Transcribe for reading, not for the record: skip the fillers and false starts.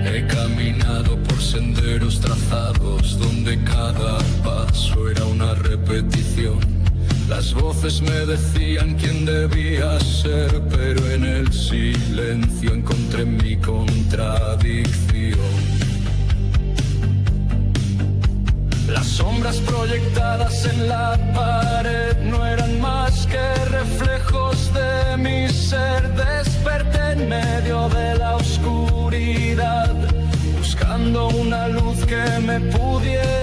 He caminado por senderos trazados donde cada paso era una repetición. Las voces me decían quién debía ser, pero en el silencio encontré mi contradicción. Las sombras proyectadas en la pared no eran más que reflejos de mi ser. Desperté en medio de la oscuridad, buscando una luz que me pudiera